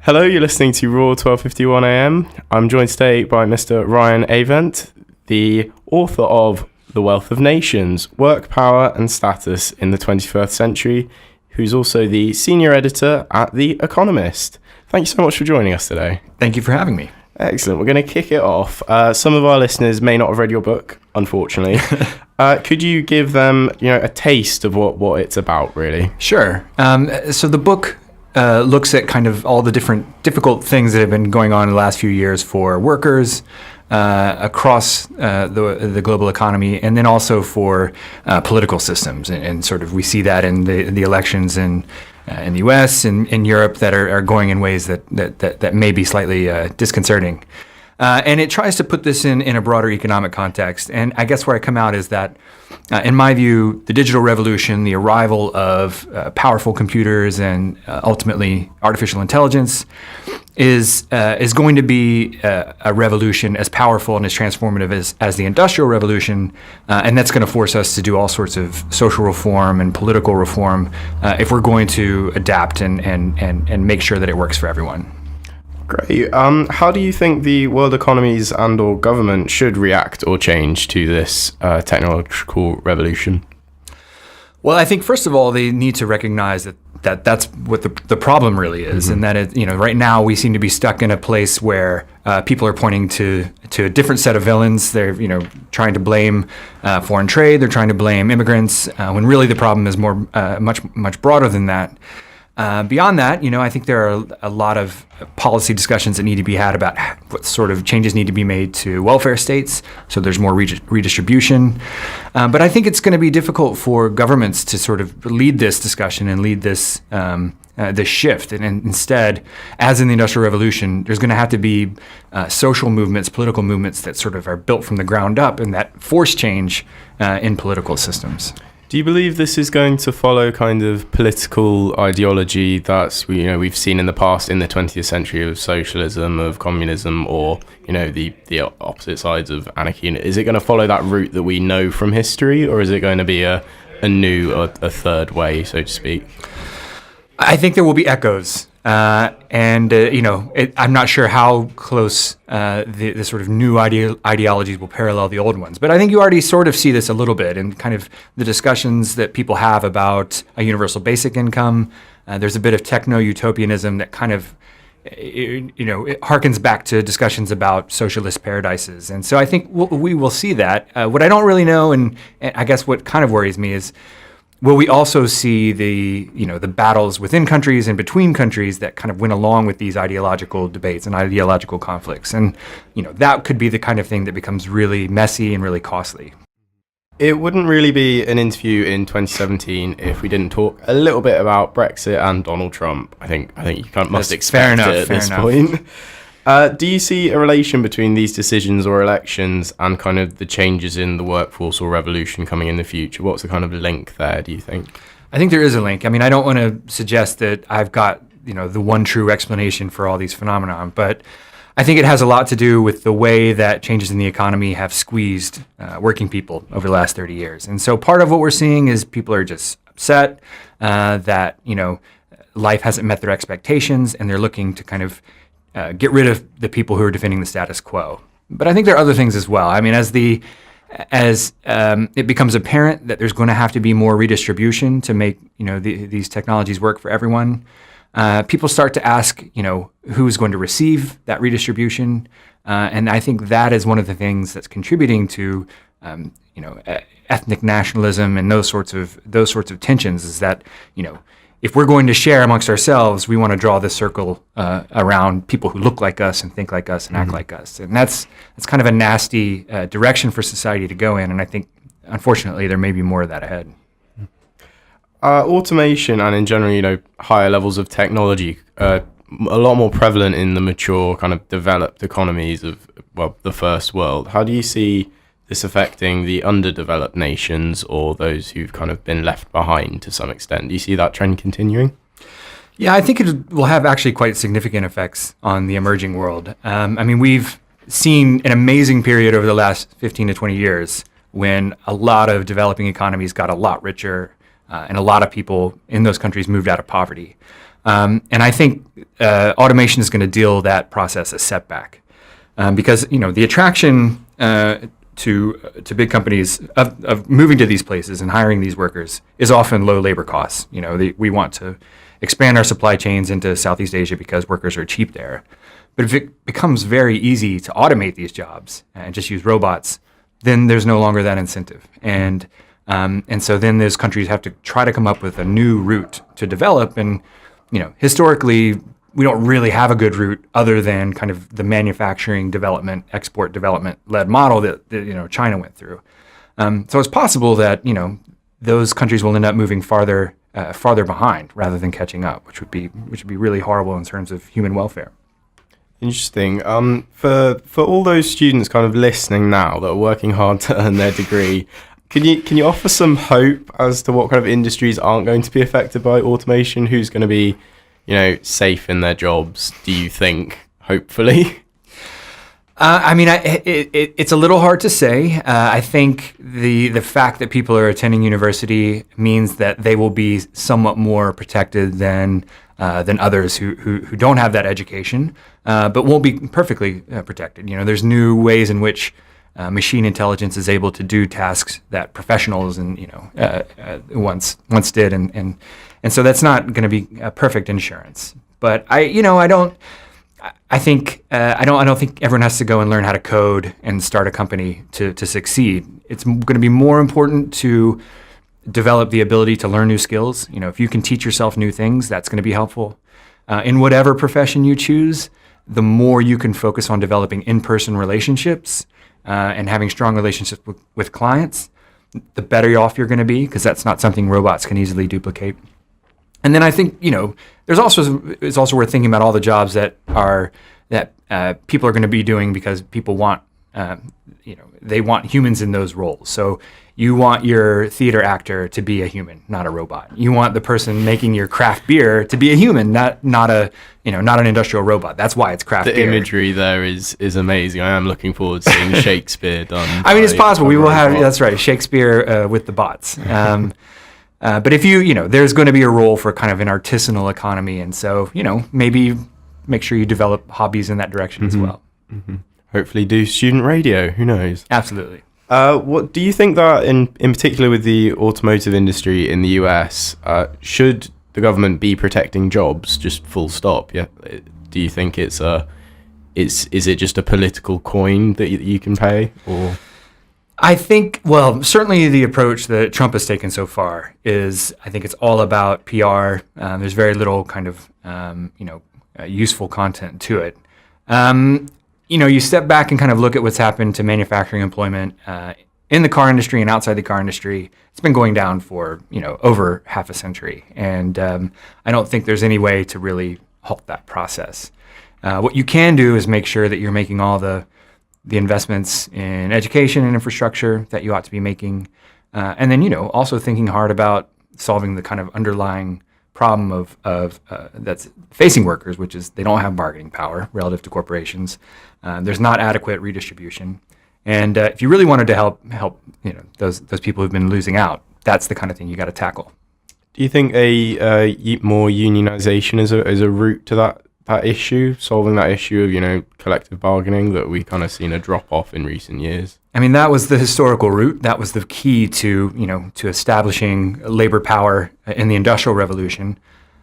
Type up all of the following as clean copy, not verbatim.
Hello, you're listening to Raw 1251 AM. I'm joined today by Mr. Ryan Avent, the author of The Wealth of Nations, Work, Power and Status in the 21st Century, who's also the senior editor at The Economist. Thank you so much for joining us today. Thank you for having me. Excellent. We're going to kick it off. Some of our listeners may not have read your book, unfortunately. Could you give them, a taste of what it's about, really? Sure. So the book looks at kind of all the different difficult things that have been going on in the last few years for workers across the global economy, and then also for political systems. And sort of we see that in the elections in the U.S. and in Europe that are going in ways that may be slightly disconcerting. And it tries to put this in a broader economic context. And I guess where I come out is that, in my view, the digital revolution, the arrival of powerful computers and ultimately artificial intelligence is going to be a revolution as powerful and as transformative as the Industrial Revolution. And that's going to force us to do all sorts of social reform and political reform if we're going to adapt and make sure that it works for everyone. Great. How do you think the world economies and or government should react or change to this technological revolution? Well, I think first of all, they need to recognize that's what the problem really is, and that right now we seem to be stuck in a place where people are pointing to a different set of villains. They're trying to blame foreign trade. They're trying to blame immigrants, when really the problem is more much broader than that. Beyond that, I think there are a lot of policy discussions that need to be had about what sort of changes need to be made to welfare states, so there's more redistribution. But I think it's going to be difficult for governments to sort of lead this discussion and lead this shift. And instead, as in the Industrial Revolution, there's going to have to be social movements, political movements that sort of are built from the ground up and that force change in political systems. Do you believe this is going to follow kind of political ideology that we've seen in the past in the 20th century of socialism, of communism, or the opposite sides of anarchy? Is it going to follow that route that we know from history, or is it going to be a third way, so to speak? I think there will be echoes. I'm not sure how close the sort of new ideologies will parallel the old ones. But I think you already sort of see this a little bit in kind of the discussions that people have about a universal basic income. There's a bit of techno-utopianism that kind of, it harkens back to discussions about socialist paradises. And so I think we will see that. What I don't really know, and I guess what kind of worries me is, will we also see the battles within countries and between countries that kind of went along with these ideological debates and ideological conflicts? And, that could be the kind of thing that becomes really messy and really costly. It wouldn't really be an interview in 2017 if we didn't talk a little bit about Brexit and Donald Trump. I think you must expect it at this point. Do you see a relation between these decisions or elections and kind of the changes in the workforce or revolution coming in the future? What's the kind of link there, do you think? I think there is a link. I mean, I don't want to suggest that I've got, the one true explanation for all these phenomena, but I think it has a lot to do with the way that changes in the economy have squeezed working people over the last 30 years. And so part of what we're seeing is people are just upset that, life hasn't met their expectations, and they're looking to kind of get rid of the people who are defending the status quo. But I think there are other things as well. I mean, as it becomes apparent that there's going to have to be more redistribution to make these technologies work for everyone, people start to ask who's going to receive that redistribution, and I think that is one of the things that's contributing to ethnic nationalism and those sorts of tensions. Is that if we're going to share amongst ourselves, we want to draw this circle around people who look like us and think like us and act like us. And that's kind of a nasty direction for society to go in. And I think, unfortunately, there may be more of that ahead. Automation and in general, higher levels of technology, a lot more prevalent in the mature kind of developed economies of, the first world. How do you see this affecting the underdeveloped nations or those who've kind of been left behind to some extent? Do you see that trend continuing? Yeah, I think it will have actually quite significant effects on the emerging world. We've seen an amazing period over the last 15 to 20 years when a lot of developing economies got a lot richer and a lot of people in those countries moved out of poverty. And I think automation is going to deal that process a setback because the attraction to big companies of moving to these places and hiring these workers is often low labor costs. We want to expand our supply chains into Southeast Asia because workers are cheap there. But if it becomes very easy to automate these jobs and just use robots, then there's no longer that incentive. And so then those countries have to try to come up with a new route to develop. And historically, we don't really have a good route other than kind of the manufacturing development, export development led model that China went through. So it's possible that those countries will end up moving farther behind rather than catching up, which would be really horrible in terms of human welfare. Interesting. For all those students kind of listening now that are working hard to earn their degree, can you offer some hope as to what kind of industries aren't going to be affected by automation? Who's going to be safe in their jobs, do you think, hopefully? It's a little hard to say. I think the fact that people are attending university means that they will be somewhat more protected than others who don't have that education, but won't be perfectly protected. There's new ways in which machine intelligence is able to do tasks that professionals once did, and so that's not going to be a perfect insurance. But I don't think everyone has to go and learn how to code and start a company to succeed. It's going to be more important to develop the ability to learn new skills. If you can teach yourself new things, that's going to be helpful. In whatever profession you choose, the more you can focus on developing in-person relationships and having strong relationships with clients, the better off you're going to be, because that's not something robots can easily duplicate. And then I think it's also worth thinking about all the jobs that people are going to be doing because people want they want humans in those roles. So you want your theater actor to be a human, not a robot. You want the person making your craft beer to be a human, not an industrial robot. That's why it's craft beer. The imagery there is amazing. I am looking forward to seeing Shakespeare done. It's possible. We will have, that's right, Shakespeare with the bots. But if there's going to be a role for kind of an artisanal economy. And so, maybe make sure you develop hobbies in that direction as well. Mm-hmm. Hopefully do student radio. Who knows? Absolutely. What do you think that in particular with the automotive industry in the US, should the government be protecting jobs just full stop? Yeah. Do you think is it just a political coin that you can pay, or? I think, certainly the approach that Trump has taken so far is, I think it's all about PR. There's very little kind of, useful content to it. You step back and kind of look at what's happened to manufacturing employment in the car industry and outside the car industry. It's been going down for, over half a century. And I don't think there's any way to really halt that process. What you can do is make sure that you're making all the investments in education and infrastructure that you ought to be making. And then, also thinking hard about solving the kind of underlying problem of that's facing workers, which is they don't have bargaining power relative to corporations. There's not adequate redistribution. And if you really wanted to help those people who've been losing out, that's the kind of thing you got to tackle. Do you think a more unionization is a route to that issue, solving that issue of collective bargaining that we kind of seen a drop off in recent years? That was the historical route. That was the key to establishing labor power in the Industrial Revolution.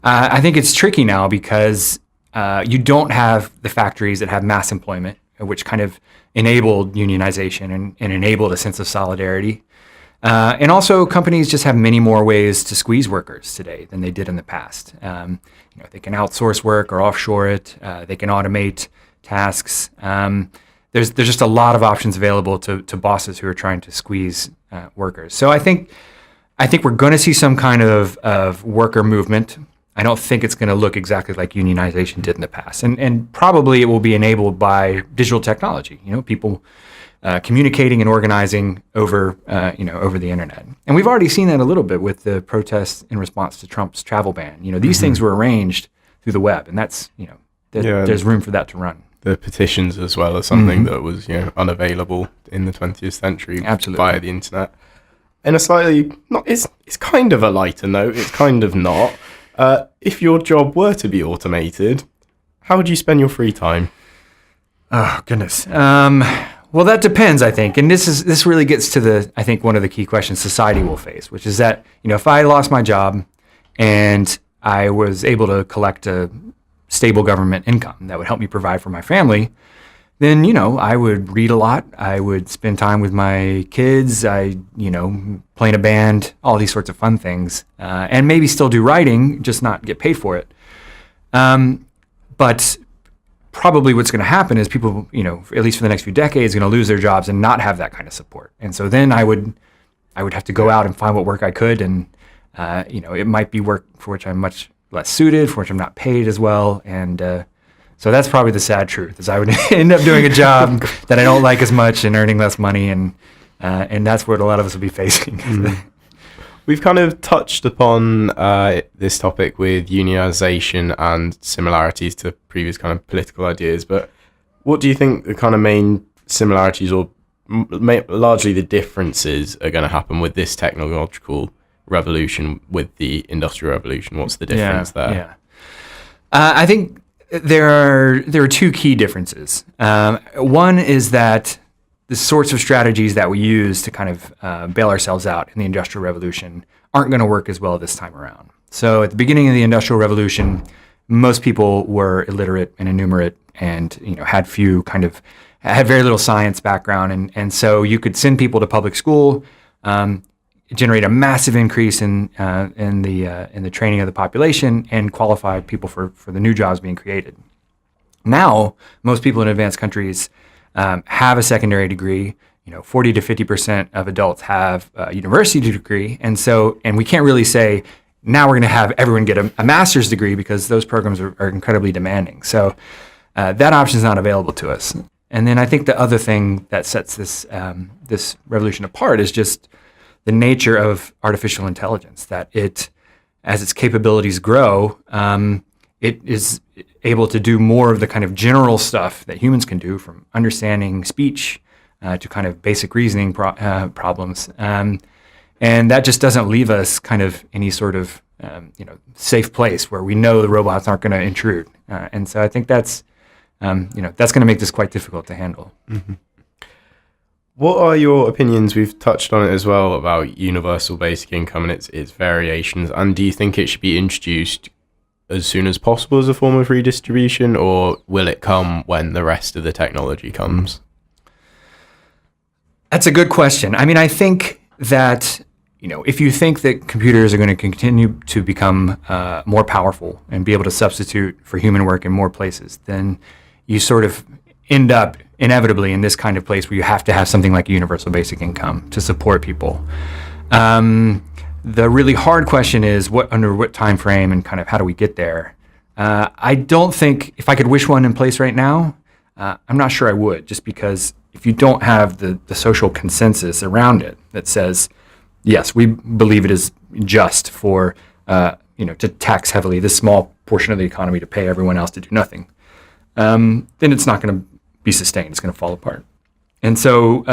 I think it's tricky now because you don't have the factories that have mass employment, which kind of enabled unionization and enabled a sense of solidarity. And also, companies just have many more ways to squeeze workers today than they did in the past. They can outsource work or offshore it. They can automate tasks. There's just a lot of options available to bosses who are trying to squeeze workers. So I think we're going to see some kind of worker movement. I don't think it's going to look exactly like unionization did in the past, and probably it will be enabled by digital technology. People communicating and organizing over the internet. And we've already seen that a little bit with the protests in response to Trump's travel ban. These things were arranged through the web, and that's there's room for that to run. The petitions as well as something that was unavailable in the 20th century. Absolutely. Via the internet. And a slightly it's kind of a lighter note. It's kind of not. If your job were to be automated, how would you spend your free time? Oh, goodness. Well, that depends, I think. And this really gets to I think one of the key questions society will face, which is that, if I lost my job and I was able to collect a stable government income that would help me provide for my family, then, I would read a lot. I would spend time with my kids. Play in a band, all these sorts of fun things, and maybe still do writing, just not get paid for it. But probably what's going to happen is people, at least for the next few decades, going to lose their jobs and not have that kind of support. And so then I would have to go out and find what work I could, and it might be work for which I'm much less suited, for which I'm not paid as well, and so that's probably the sad truth, is I would end up doing a job that I don't like as much and earning less money, and that's what a lot of us will be facing. Mm-hmm. We've kind of touched upon this topic with unionization and similarities to previous kind of political ideas, but what do you think the kind of main similarities or largely the differences are going to happen with this technological revolution with the Industrial Revolution? What's the difference there? Yeah. I think there are two key differences. One is that the sorts of strategies that we use to kind of bail ourselves out in the Industrial Revolution aren't going to work as well this time around. So at the beginning of the Industrial Revolution, most people were illiterate and innumerate, and had very little science background, and so you could send people to public school, generate a massive increase in the training of the population, and qualify people for the new jobs being created. Now, most people in advanced countries have a secondary degree. 40 to 50% of adults have a university degree, and we can't really say now we're going to have everyone get a master's degree, because those programs are incredibly demanding. So that option is not available to us. And then I think the other thing that sets this revolution apart is just the nature of artificial intelligence, that as its capabilities grow, it is able to do more of the kind of general stuff that humans can do, from understanding speech to kind of basic reasoning problems. And that just doesn't leave us kind of any sort of safe place where we know the robots aren't going to intrude. And so I think that's going to make this quite difficult to handle. Mm-hmm. What are your opinions? We've touched on it as well about universal basic income and its variations. And do you think it should be introduced as soon as possible as a form of redistribution, or will it come when the rest of the technology comes? That's a good question. I mean, I think that, if you think that computers are going to continue to become more powerful and be able to substitute for human work in more places, then you sort of end up inevitably in this kind of place where you have to have something like a universal basic income to support people. The really hard question is under what time frame and kind of how do we get there? I don't think, if I could wish one in place right now, I'm not sure I would, just because if you don't have the social consensus around it that says, yes, we believe it is just for to tax heavily this small portion of the economy to pay everyone else to do nothing, then it's not going to be sustained. It's going to fall apart. And so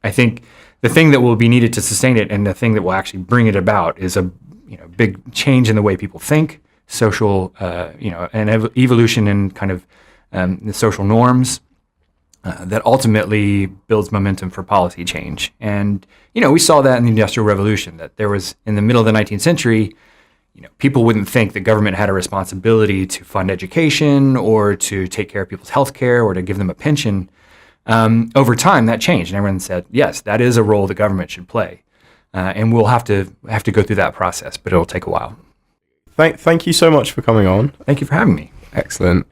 I think the thing that will be needed to sustain it, and the thing that will actually bring it about, is a big change in the way people think, social and evolution in kind of the social norms that ultimately builds momentum for policy change. And we saw that in the Industrial Revolution, that there was, in the middle of the 19th century, people wouldn't think the government had a responsibility to fund education or to take care of people's health care or to give them a pension. Over time, that changed, and everyone said, yes, that is a role the government should play. And we'll have to go through that process, but it'll take a while. Thank you so much for coming on. Thank you for having me. Excellent.